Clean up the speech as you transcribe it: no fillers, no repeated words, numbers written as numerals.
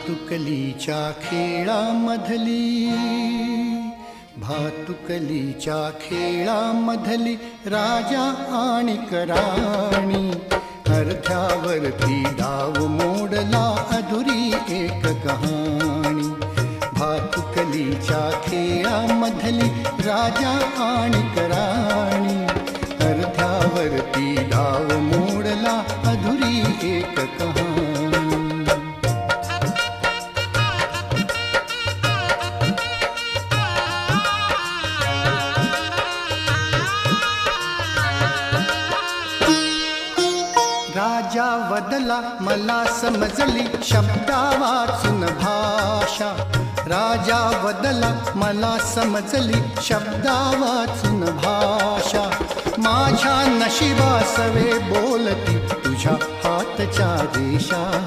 भातुकलीच्या खेळामधली, भातुकलीच्या खेळामधली राजा आणि राणी, अर्ध्यावरती डाव मोडला अधुरी एक कहाणी. भातुकलीच्या खेळामधली राजा आणि राणी, अर्ध्यावरती डाव मोडला अधुरी एक कहाणी. राजा वदला मला समजली शब्दा वाचून भाषा, राजा वदला मला समजली शब्दा वाचून भाषा. माझ्या नशिबासवे बोलती तुझ्या हातच्या रेषा.